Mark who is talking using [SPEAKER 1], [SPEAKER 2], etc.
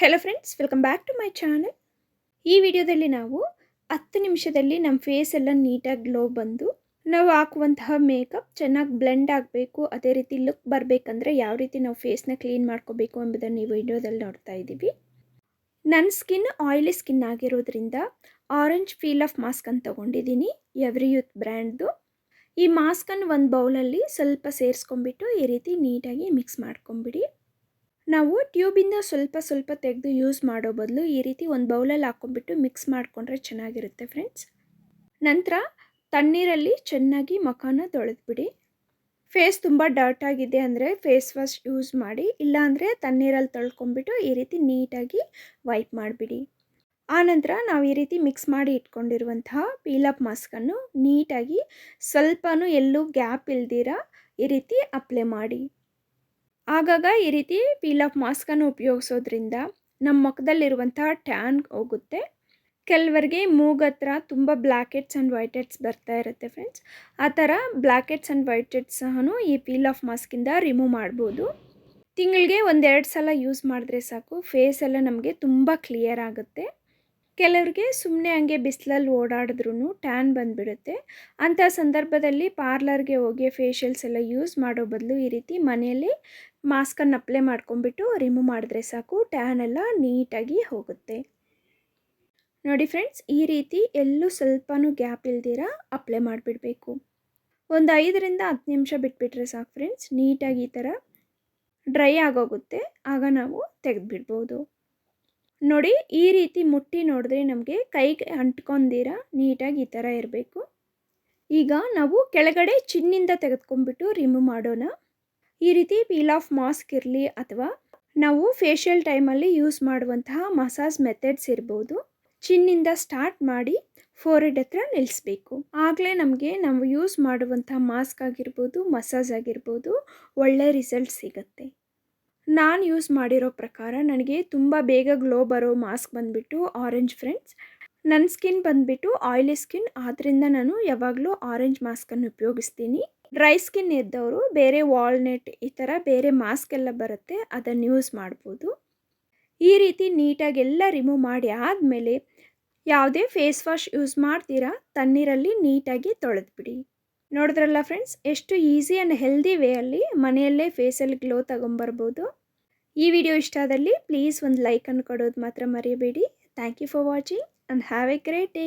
[SPEAKER 1] Hello friends, welcome back to my channel. ಈ ವಿಡಿಯೋದಲ್ಲಿ ನಾವು 10 ನಿಮಿಷದಲ್ಲಿ ನಮ್ಮ ಫೇಸ್ ಎಲ್ಲ ನೀಟಾಗಿ ಗ್ಲೋ ಬಂದು ನಾವು ಹಾಕುವಂತಹ ಮೇಕಪ್ ಚೆನ್ನಾಗಿ ಬ್ಲೆಂಡ್ ಆಗಬೇಕು, ಅದೇ ರೀತಿ ಲುಕ್ ಬರಬೇಕಂದ್ರೆ ಯಾವ ರೀತಿ ನಾವು ಫೇಸ್ನ ಕ್ಲೀನ್ ಮಾಡ್ಕೋಬೇಕು ಎಂಬುದನ್ನು ಈ ವಿಡಿಯೋದಲ್ಲಿ ನೋಡ್ತಾ ಇದ್ದೀವಿ. ನನ್ನ ಸ್ಕಿನ್ ಆಯಿಲಿ ಸ್ಕಿನ್ ಆಗಿರೋದ್ರಿಂದ ಆರೆಂಜ್ ಪೀಲ್ ಆಫ್ ಮಾಸ್ಕ್ ಅಂತ ತೊಗೊಂಡಿದ್ದೀನಿ, ಎವ್ರಿ ಯೂತ್ ಬ್ರ್ಯಾಂಡ್ದು. ಈ ಮಾಸ್ಕನ್ನು ಒಂದು ಬೌಲಲ್ಲಿ ಸ್ವಲ್ಪ ಸೇರಿಸ್ಕೊಂಡ್ಬಿಟ್ಟು ಈ ರೀತಿ ನೀಟಾಗಿ ಮಿಕ್ಸ್ ಮಾಡ್ಕೊಂಬಿಡಿ. ನಾವು ಟ್ಯೂಬಿಂದ ಸ್ವಲ್ಪ ತೆಗೆದು ಯೂಸ್ ಮಾಡೋ ಬದಲು ಈ ರೀತಿ ಒಂದು ಬೌಲಲ್ಲಿ ಹಾಕ್ಕೊಂಡ್ಬಿಟ್ಟು ಮಿಕ್ಸ್ ಮಾಡಿಕೊಂಡ್ರೆ ಚೆನ್ನಾಗಿರುತ್ತೆ ಫ್ರೆಂಡ್ಸ್. ನಂತರ ತಣ್ಣೀರಲ್ಲಿ ಚೆನ್ನಾಗಿ ಮುಖನ ತೊಳೆದ್ಬಿಡಿ. ಫೇಸ್ ತುಂಬ ಡರ್ಟ್ ಆಗಿದೆ ಅಂದರೆ ಫೇಸ್ ವಾಶ್ ಯೂಸ್ ಮಾಡಿ, ಇಲ್ಲಾಂದರೆ ತಣ್ಣೀರಲ್ಲಿ ತೊಳ್ಕೊಂಬಿಟ್ಟು ಈ ರೀತಿ ನೀಟಾಗಿ ವೈಪ್ ಮಾಡಿಬಿಡಿ. ಆನಂತರ ನಾವು ಈ ರೀತಿ ಮಿಕ್ಸ್ ಮಾಡಿ ಇಟ್ಕೊಂಡಿರುವಂತಹ ಪೀಲಪ್ ಮಾಸ್ಕನ್ನು ನೀಟಾಗಿ ಸ್ವಲ್ಪನೂ ಎಲ್ಲೂ ಗ್ಯಾಪ್ ಇಲ್ದಿರ ಈ ರೀತಿ ಅಪ್ಲೈ ಮಾಡಿ. ಆಗಾಗ ಈ ರೀತಿ ಪೀಲ್ ಆಫ್ ಮಾಸ್ಕನ್ನು ಉಪಯೋಗಿಸೋದ್ರಿಂದ ನಮ್ಮ ಮುಖದಲ್ಲಿರುವಂತಹ ಟ್ಯಾನ್ ಹೋಗುತ್ತೆ. ಕೆಲವರಿಗೆ ಮೂಗತ್ರ ತುಂಬ black heads and white heads ಬರ್ತಾ ಇರುತ್ತೆ ಫ್ರೆಂಡ್ಸ್. ಆ ಥರ black heads and white heads ಸಹ ಈ ಪೀಲ್ ಆಫ್ ಮಾಸ್ಕಿಂದ ರಿಮೂವ್ ಮಾಡ್ಬೋದು. ತಿಂಗಳಿಗೆ 1-2 ಸಲ ಯೂಸ್ ಮಾಡಿದ್ರೆ ಸಾಕು, ಫೇಸ್ ಎಲ್ಲ ನಮಗೆ ತುಂಬ ಕ್ಲಿಯರ್ ಆಗುತ್ತೆ. ಕೆಲವರಿಗೆ ಸುಮ್ಮನೆ ಹಂಗೆ ಬಿಸಿಲಲ್ಲಿ ಓಡಾಡಿದ್ರೂ ಟ್ಯಾನ್ ಬಂದುಬಿಡುತ್ತೆ. ಅಂಥ ಸಂದರ್ಭದಲ್ಲಿ ಪಾರ್ಲರ್ಗೆ ಹೋಗಿ ಫೇಶಿಯಲ್ಸ್ ಎಲ್ಲ ಯೂಸ್ ಮಾಡೋ ಬದಲು ಈ ರೀತಿ ಮನೆಯಲ್ಲಿ ಮಾಸ್ಕನ್ನು ಅಪ್ಲೈ ಮಾಡ್ಕೊಂಬಿಟ್ಟು ರಿಮೂವ್ ಮಾಡಿದ್ರೆ ಸಾಕು, ಟ್ಯಾನ್ ಎಲ್ಲ ನೀಟಾಗಿ ಹೋಗುತ್ತೆ. ನೋಡಿ ಫ್ರೆಂಡ್ಸ್, ಈ ರೀತಿ ಎಲ್ಲೂ ಸ್ವಲ್ಪನೂ ಗ್ಯಾಪ್ ಇಲ್ದಿರ ಅಪ್ಲೈ ಮಾಡಿಬಿಡಬೇಕು. ಒಂದು 5-10 ನಿಮಿಷ ಬಿಟ್ಬಿಟ್ರೆ ಸಾಕು ಫ್ರೆಂಡ್ಸ್, ನೀಟಾಗಿ ಈ ಥರ ಡ್ರೈ ಆಗೋಗುತ್ತೆ. ಆಗ ನಾವು ತೆಗೆದುಬಿಡ್ಬೋದು. ನೋಡಿ, ಈ ರೀತಿ ಮುಟ್ಟಿ ನೋಡಿದ್ರೆ ನಮಗೆ ಕೈಗೆ ಅಂಟ್ಕೊಂದಿರ ನೀಟಾಗಿ ಈ ಥರ ಇರಬೇಕು. ಈಗ ನಾವು ಕೆಳಗಡೆ ಚಿನ್ನಿಂದ ತೆಗೆದುಕೊಂಡ್ಬಿಟ್ಟು ರಿಮೂವ್ ಮಾಡೋಣ. ಈ ರೀತಿ ಪೀಲ್ ಆಫ್ ಮಾಸ್ಕ್ ಇರಲಿ ಅಥವಾ ನಾವು ಫೇಶಿಯಲ್ ಟೈಮಲ್ಲಿ ಯೂಸ್ ಮಾಡುವಂತಹ ಮಸಾಜ್ ಮೆಥಡ್ಸ್ ಇರ್ಬೋದು, ಚಿನ್ನಿಂದ ಸ್ಟಾರ್ಟ್ ಮಾಡಿ ಫೋರ್ಹೆಡ್ ಹತ್ರ ನಿಲ್ಲಿಸಬೇಕು. ಆಗಲೇ ನಮಗೆ ನಾವು ಯೂಸ್ ಮಾಡುವಂತಹ ಮಾಸ್ಕ್ ಆಗಿರ್ಬೋದು, ಮಸಾಜ್ ಆಗಿರ್ಬೋದು, ಒಳ್ಳೆ ರಿಸಲ್ಟ್ ಸಿಗುತ್ತೆ. ನಾನು ಯೂಸ್ ಮಾಡಿರೋ ಪ್ರಕಾರ ನನಗೆ ತುಂಬ ಬೇಗ ಗ್ಲೋ ಬರೋ ಮಾಸ್ಕ್ ಬಂದುಬಿಟ್ಟು ಆರೆಂಜ್ ಫ್ರೆಂಡ್ಸ್. ನನ್ನ ಸ್ಕಿನ್ ಬಂದುಬಿಟ್ಟು ಆಯಿಲಿ ಸ್ಕಿನ್, ಆದ್ದರಿಂದ ನಾನು ಯಾವಾಗಲೂ ಆರೆಂಜ್ ಮಾಸ್ಕನ್ನು ಉಪಯೋಗಿಸ್ತೀನಿ. ಡ್ರೈ ಸ್ಕಿನ್ ಇದ್ದವರು ಬೇರೆ ವಾಲ್ನಟ್ ಈ ಥರ ಬೇರೆ ಮಾಸ್ಕ್ ಎಲ್ಲ ಬರುತ್ತೆ, ಅದನ್ನು ಯೂಸ್ ಮಾಡ್ಬೋದು. ಈ ರೀತಿ ನೀಟಾಗಿ ಎಲ್ಲ ರಿಮೂವ್ ಮಾಡಿ ಆದಮೇಲೆ ಯಾವುದೇ ಫೇಸ್ ವಾಶ್ ಯೂಸ್ ಮಾಡ್ತೀರಾ ತಣ್ಣೀರಲ್ಲಿ ನೀಟಾಗಿ ತೊಳೆದ್ಬಿಡಿ. ನೋಡಿದ್ರಲ್ಲ ಫ್ರೆಂಡ್ಸ್, ಎಷ್ಟು ಈಸಿ ಆ್ಯಂಡ್ ಹೆಲ್ದಿ ವೇಯಲ್ಲಿ ಮನೆಯಲ್ಲೇ ಫೇಸಲ್ಲಿ ಗ್ಲೋ ತಗೊಂಬರ್ಬೋದು. ಈ ವಿಡಿಯೋ ಇಷ್ಟ ಆದಲ್ಲಿ ಪ್ಲೀಸ್ ಒಂದು ಲೈಕನ್ನು ಕೊಡೋದು ಮಾತ್ರ ಮರೆಯಬೇಡಿ. Thank you for watching and have a great day.